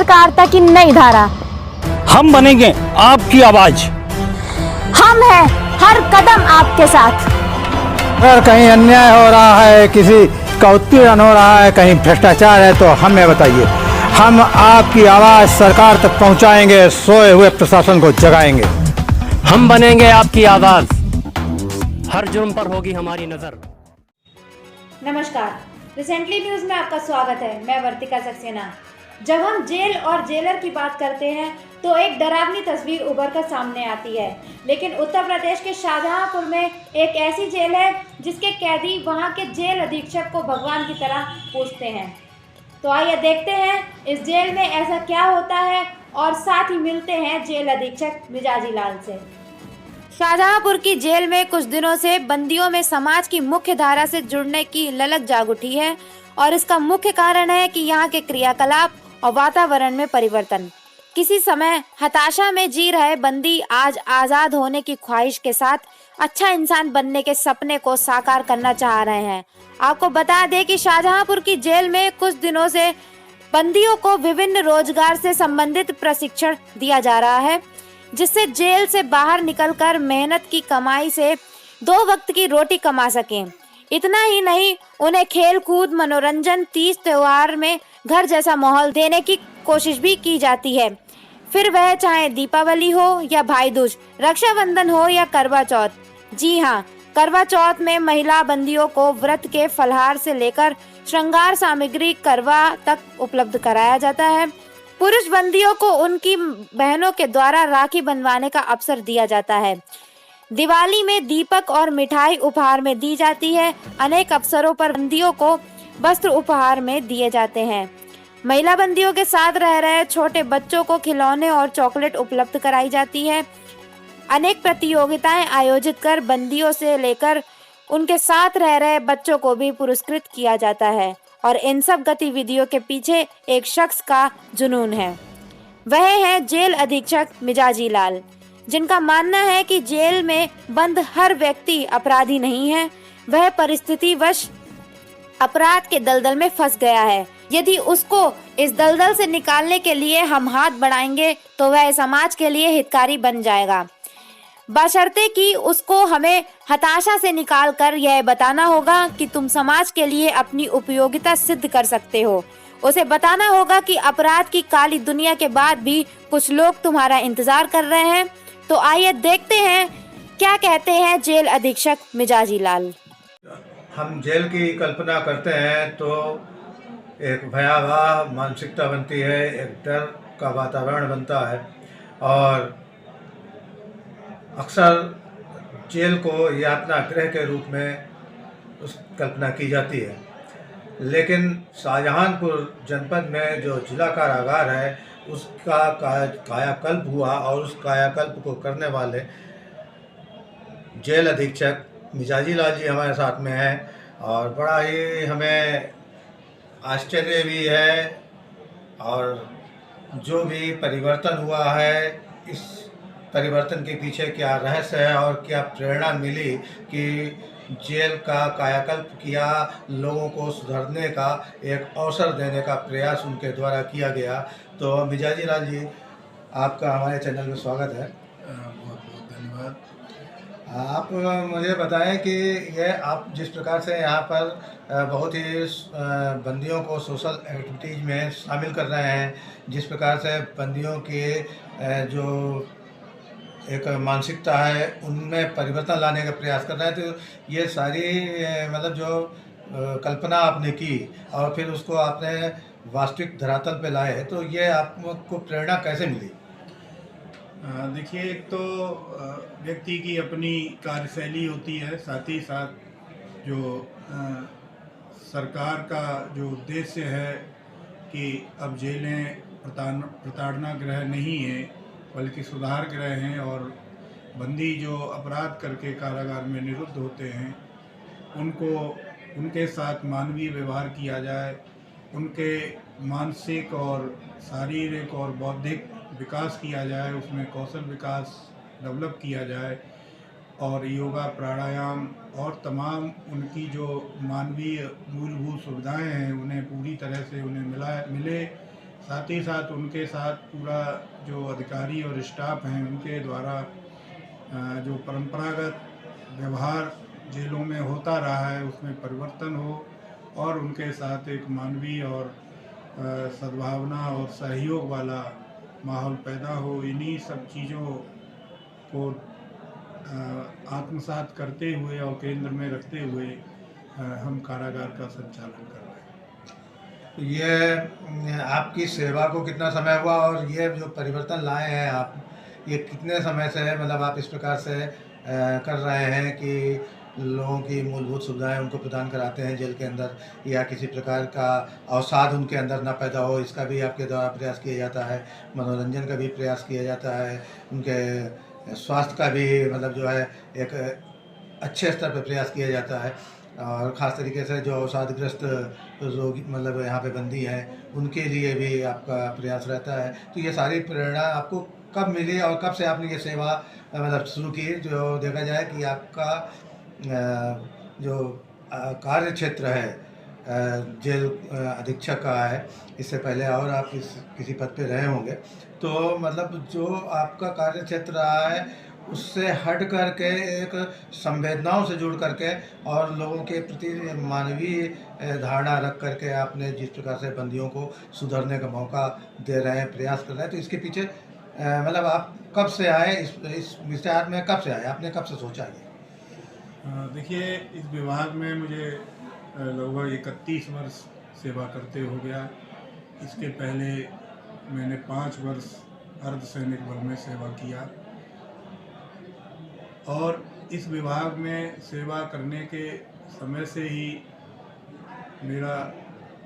पत्रकारिता की नई धारा। हम बनेंगे आपकी आवाज। हम हैं हर कदम आपके साथ। अगर कहीं अन्याय हो रहा है, किसी का उत्पीड़न हो रहा है, कहीं भ्रष्टाचार है, तो हमें बताइए। हम आपकी आवाज़ सरकार तक पहुंचाएंगे, सोए हुए प्रशासन को जगाएंगे। हम बनेंगे आपकी आवाज, हर जुर्म पर होगी हमारी नजर। नमस्कार, रिसेंटली न्यूज में आपका स्वागत है। मैं वर्तिका सक्सेना। जब हम जेल और जेलर की बात करते हैं तो एक डरावनी तस्वीर उभर कर सामने आती है, लेकिन उत्तर प्रदेश के शाहजहांपुर में एक ऐसी जेल है जिसके कैदी वहां के जेल अधीक्षक को भगवान की तरह पूजते हैं। तो आइए देखते हैं इस जेल में ऐसा क्या होता है और साथ ही मिलते हैं जेल अधीक्षक मिजाजी लाल से। शाहजहांपुर की जेल में कुछ दिनों से बंदियों में समाज की मुख्य धारा से जुड़ने की ललक जाग उठी है और इसका मुख्य कारण है कि यहाँ के क्रियाकलाप और वातावरण में परिवर्तन। किसी समय हताशा में जी रहे बंदी आज आजाद होने की ख्वाहिश के साथ अच्छा इंसान बनने के सपने को साकार करना चाह रहे हैं। आपको बता दें कि शाहजहांपुर की जेल में कुछ दिनों से बंदियों को विभिन्न रोजगार से संबंधित प्रशिक्षण दिया जा रहा है, जिससे जेल से बाहर निकलकर मेहनत की कमाई से 2 वक्त की रोटी कमा सकें। इतना ही नहीं, उन्हें खेल कूद, मनोरंजन, तीज त्योहार में घर जैसा माहौल देने की कोशिश भी की जाती है। फिर वह चाहे दीपावली हो या भाई दूज, रक्षाबंधन हो या करवा चौथ। जी हाँ, करवा चौथ में महिला बंदियों को व्रत के फलहार से लेकर श्रृंगार सामग्री करवा तक उपलब्ध कराया जाता है। पुरुष बंदियों को उनकी बहनों के द्वारा राखी बंधवाने का अवसर दिया जाता है। दिवाली में दीपक और मिठाई उपहार में दी जाती है। अनेक अवसरों पर बंदियों को वस्त्र उपहार में दिए जाते हैं। महिला बंदियों के साथ रह रहे छोटे बच्चों को खिलौने और चॉकलेट उपलब्ध कराई जाती है। अनेक प्रतियोगिताएं आयोजित कर बंदियों से लेकर उनके साथ रह रहे बच्चों को भी पुरस्कृत किया जाता है और इन सब गतिविधियों के पीछे एक शख्स का जुनून है। वह है जेल अधीक्षक मिजाजी लाल, जिनका मानना है कि जेल में बंद हर व्यक्ति अपराधी नहीं है, वह परिस्थितिवश अपराध के दलदल में फंस गया है। यदि उसको इस दलदल से निकालने के लिए हम हाथ बढ़ाएंगे तो वह समाज के लिए हितकारी बन जाएगा, बशर्ते कि उसको हमें हताशा से निकालकर यह बताना होगा कि तुम समाज के लिए अपनी उपयोगिता सिद्ध कर सकते हो। उसे बताना होगा कि अपराध की काली दुनिया के बाद भी कुछ लोग तुम्हारा इंतजार कर रहे हैं। तो आइए देखते हैं क्या कहते हैं जेल अधीक्षक मिजाजी लाल। हम जेल की कल्पना करते हैं तो एक भयावह मानसिकता बनती है, एक डर का वातावरण बनता है और अक्सर जेल को यातना गृह के रूप में उस कल्पना की जाती है। लेकिन शाहजहांपुर जनपद में जो जिला कारागार है उसका कायाकल्प हुआ और उस कायाकल्प को करने वाले जेल अधीक्षक मिजाजी लाल जी हमारे साथ में हैं और बड़ा ही हमें आश्चर्य भी है और जो भी परिवर्तन हुआ है, इस परिवर्तन के पीछे क्या रहस्य है और क्या प्रेरणा मिली कि जेल का कायाकल्प किया, लोगों को सुधरने का एक अवसर देने का प्रयास उनके द्वारा किया गया। तो मिजाजी लाल जी, आपका हमारे चैनल में स्वागत है। बहुत बहुत धन्यवाद। आप मुझे बताएं कि ये आप जिस प्रकार से यहाँ पर बहुत ही बंदियों को सोशल एक्टिविटीज़ में शामिल कर रहे हैं, जिस प्रकार से बंदियों के जो एक मानसिकता है उनमें परिवर्तन लाने का प्रयास कर रहे हैं, तो ये सारी मतलब जो कल्पना आपने की और फिर उसको आपने वास्तविक धरातल पे लाए, तो ये आपको प्रेरणा कैसे मिली? देखिए, एक तो व्यक्ति की अपनी कार्यशैली होती है, साथ ही साथ जो सरकार का जो उद्देश्य है कि अब जेलें प्रताड़ना गृह नहीं है बल्कि सुधार गृह हैं और बंदी जो अपराध करके कारागार में निरुद्ध होते हैं उनको उनके साथ मानवीय व्यवहार किया जाए, उनके मानसिक और शारीरिक और बौद्धिक विकास किया जाए, उसमें कौशल विकास डेवलप किया जाए और योगा, प्राणायाम और तमाम उनकी जो मानवीय मूलभूत सुविधाएं हैं उन्हें पूरी तरह से उन्हें मिले। साथ ही साथ उनके साथ पूरा जो अधिकारी और स्टाफ हैं उनके द्वारा जो परंपरागत व्यवहार जेलों में होता रहा है उसमें परिवर्तन हो और उनके साथ एक मानवीय और सद्भावना और सहयोग वाला माहौल पैदा हो। इन्हीं सब चीज़ों को आत्मसात करते हुए और केंद्र में रखते हुए हम कारागार का संचालन कर रहे हैं। ये आपकी सेवा को कितना समय हुआ और ये जो परिवर्तन लाए हैं आप, ये कितने समय से है, मतलब आप इस प्रकार से कर रहे हैं कि लोगों की मूलभूत सुविधाएं उनको प्रदान कराते हैं जेल के अंदर, या किसी प्रकार का अवसाद उनके अंदर ना पैदा हो, इसका भी आपके द्वारा प्रयास किया जाता है, मनोरंजन का भी प्रयास किया जाता है, उनके स्वास्थ्य का भी मतलब जो है एक अच्छे स्तर पर प्रयास किया जाता है, और ख़ास तरीके से जो अवसादग्रस्त रोगी मतलब यहाँ पे बंदी हैं उनके लिए भी आपका प्रयास रहता है। तो ये सारी प्रेरणा आपको कब मिली और कब से आपने ये सेवा मतलब शुरू की? जो देखा जाए कि आपका जो कार्य क्षेत्र है जेल अधीक्षक का है, इससे पहले और आप किसी पद पे रहे होंगे, तो मतलब जो आपका कार्य क्षेत्र रहा है उससे हट करके एक संवेदनाओं से जुड़ करके और लोगों के प्रति मानवीय धारणा रख करके आपने जिस प्रकार से बंदियों को सुधरने का मौका दे रहे हैं, प्रयास कर रहे हैं, तो इसके पीछे मतलब आप कब से आए इस विचार में, कब से आए, आपने कब से सोचा ये? देखिए, इस विभाग में मुझे लगभग 31 वर्ष सेवा करते हो गया। इसके पहले मैंने 5 वर्ष अर्धसैनिक बल में सेवा किया और इस विभाग में सेवा करने के समय से ही मेरा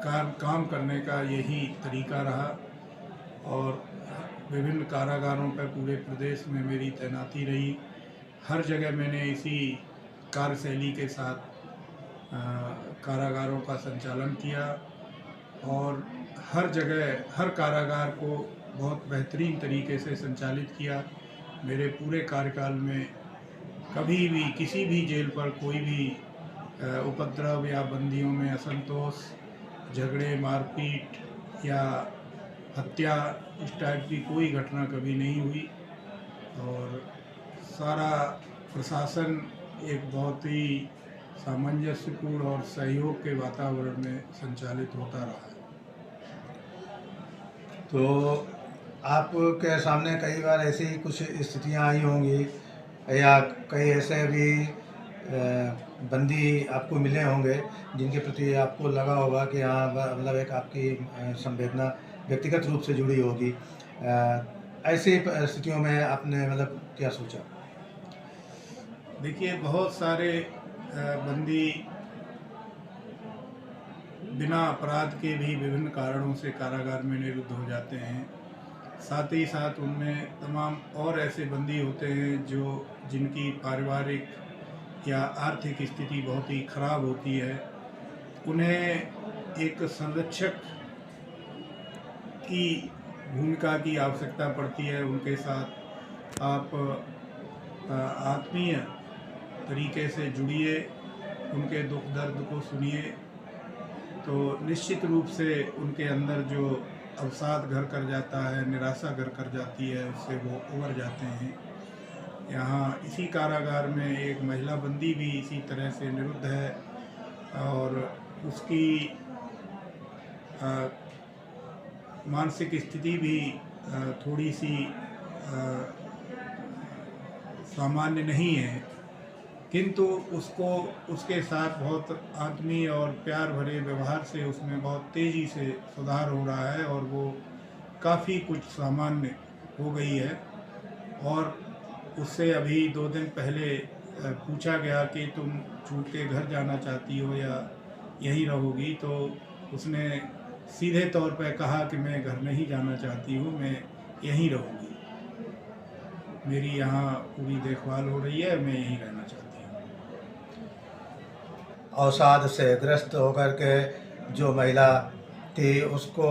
काम करने का यही तरीका रहा और विभिन्न कारागारों पर पूरे प्रदेश में मेरी तैनाती रही। हर जगह मैंने इसी कार्यशैली के साथ कारागारों का संचालन किया और हर जगह हर कारागार को बहुत बेहतरीन तरीके से संचालित किया। मेरे पूरे कार्यकाल में कभी भी किसी भी जेल पर कोई भी उपद्रव या बंदियों में असंतोष, झगड़े, मारपीट या हत्या इस टाइप की कोई घटना कभी नहीं हुई और सारा प्रशासन एक बहुत ही सामंजस्यपूर्ण और सहयोग के वातावरण में संचालित होता रहा है। तो आपके सामने कई बार ऐसी कुछ स्थितियां आई होंगी या कई ऐसे भी बंदी आपको मिले होंगे जिनके प्रति आपको लगा होगा कि हाँ मतलब एक आपकी संवेदना व्यक्तिगत रूप से जुड़ी होगी, ऐसी स्थितियों में आपने मतलब क्या सोचा? देखिए, बहुत सारे बंदी बिना अपराध के भी विभिन्न कारणों से कारागार में निरुद्ध हो जाते हैं। साथ ही साथ उनमें तमाम और ऐसे बंदी होते हैं जिनकी पारिवारिक या आर्थिक स्थिति बहुत ही खराब होती है। उन्हें एक संरक्षक की भूमिका की आवश्यकता पड़ती है। उनके साथ आप आत्मीय तरीके से जुड़िए, उनके दुख दर्द को सुनिए, तो निश्चित रूप से उनके अंदर जो अवसाद घर कर जाता है, निराशा घर कर जाती है, उससे वो उबर जाते हैं। यहाँ इसी कारागार में एक महिला बंदी भी इसी तरह से निरुद्ध है और उसकी मानसिक स्थिति भी थोड़ी सी सामान्य नहीं है, किंतु उसको उसके साथ बहुत आत्मीय और प्यार भरे व्यवहार से उसमें बहुत तेज़ी से सुधार हो रहा है और वो काफ़ी कुछ सामान्य हो गई है। और उससे अभी 2 दिन पहले पूछा गया कि तुम छूट के घर जाना चाहती हो या यहीं रहोगी, तो उसने सीधे तौर पर कहा कि मैं घर नहीं जाना चाहती हूँ, मैं यहीं रहूँगी, मेरी यहाँ पूरी देखभाल हो रही है, मैं यहीं रहना चाहती हूँ। अवसाद से ग्रस्त होकर के जो महिला थी उसको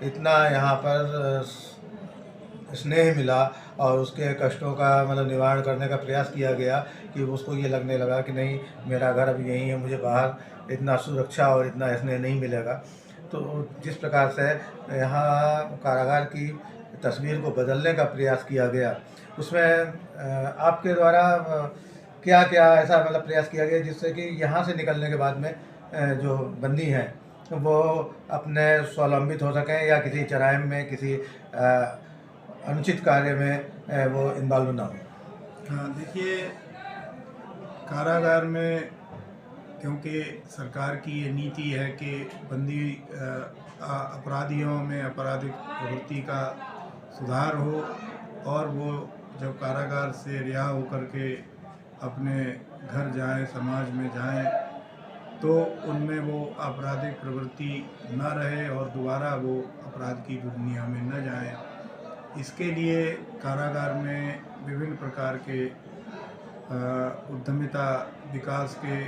इतना यहाँ पर स्नेह मिला और उसके कष्टों का मतलब निवारण करने का प्रयास किया गया कि उसको ये लगने लगा कि नहीं, मेरा घर अब यहीं है, मुझे बाहर इतना सुरक्षा और इतना स्नेह नहीं मिलेगा। तो जिस प्रकार से यहाँ कारागार की तस्वीर को बदलने का प्रयास किया गया, उसमें आपके द्वारा क्या क्या ऐसा मतलब प्रयास किया गया जिससे कि यहाँ से निकलने के बाद में जो बंदी हैं वो अपने स्वावलंबित हो सकें या किसी जराइम में, किसी अनुचित कार्य में वो इन्वॉल्व ना हो? हाँ, देखिए, कारागार में क्योंकि सरकार की ये नीति है कि बंदी अपराधियों में आपराधिक प्रवृत्ति का सुधार हो और वो जब कारागार से रिहा होकर के अपने घर जाएं, समाज में जाएं, तो उनमें वो आपराधिक प्रवृत्ति न रहे और दोबारा वो अपराध की दुनिया में न जाएं। इसके लिए कारागार में विभिन्न प्रकार के उद्यमिता विकास के,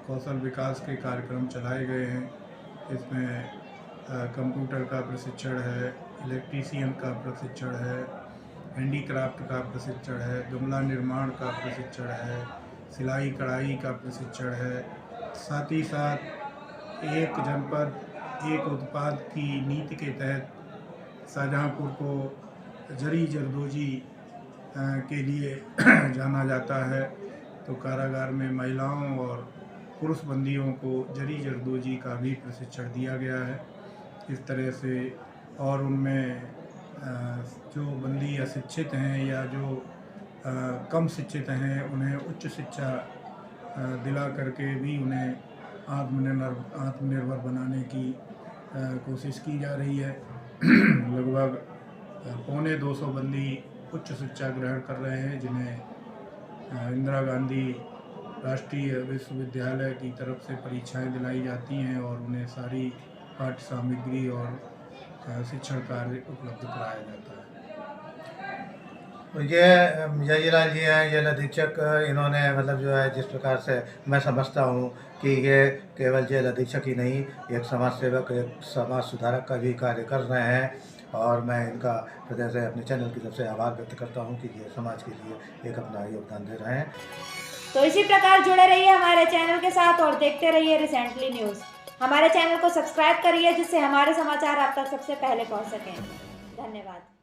कौशल विकास के कार्यक्रम चलाए गए हैं। इसमें कंप्यूटर का प्रशिक्षण है, इलेक्ट्रीशियन का प्रशिक्षण है, हैंडीक्राफ्ट का प्रशिक्षण है, गमला निर्माण का प्रशिक्षण है, सिलाई कढ़ाई का प्रशिक्षण है। साथ ही साथ एक जनपद एक उत्पाद की नीति के तहत शाहजहाँपुर को जरी जरदोजी के लिए जाना जाता है। तो कारागार में महिलाओं और पुरुष बंदियों को जरी जरदोजी का भी प्रशिक्षण दिया गया है। इस तरह से और उनमें जो बंदी अशिक्षित हैं या जो कम शिक्षित हैं उन्हें उच्च शिक्षा दिला करके भी उन्हें आत्मनिर्भर बनाने की कोशिश की जा रही है। लगभग 250 बंदी उच्च शिक्षा ग्रहण कर रहे हैं, जिन्हें इंदिरा गांधी राष्ट्रीय विश्वविद्यालय की तरफ से परीक्षाएं दिलाई जाती हैं और उन्हें सारी पाठ्य सामग्री और शिक्षण कार्य उपलब्ध कराया जाता है। तो ये जयलाल जी हैं, जेल अधीक्षक, इन्होंने मतलब जो है जिस प्रकार से मैं समझता हूँ कि ये केवल जेल अधीक्षक ही नहीं, एक समाज सेवक, एक समाज सुधारक का भी कार्य कर रहे हैं और मैं इनका हृदय से अपने चैनल की तरफ से आभार व्यक्त करता हूँ कि ये समाज के लिए एक अपना योगदान दे रहे हैं। तो इसी प्रकार जुड़े रहिए हमारे चैनल के साथ और देखते रहिए रिसेंटली न्यूज़। हमारे चैनल को सब्सक्राइब करिए जिससे हमारे समाचार आप तक सबसे पहले पहुंच सकें। धन्यवाद।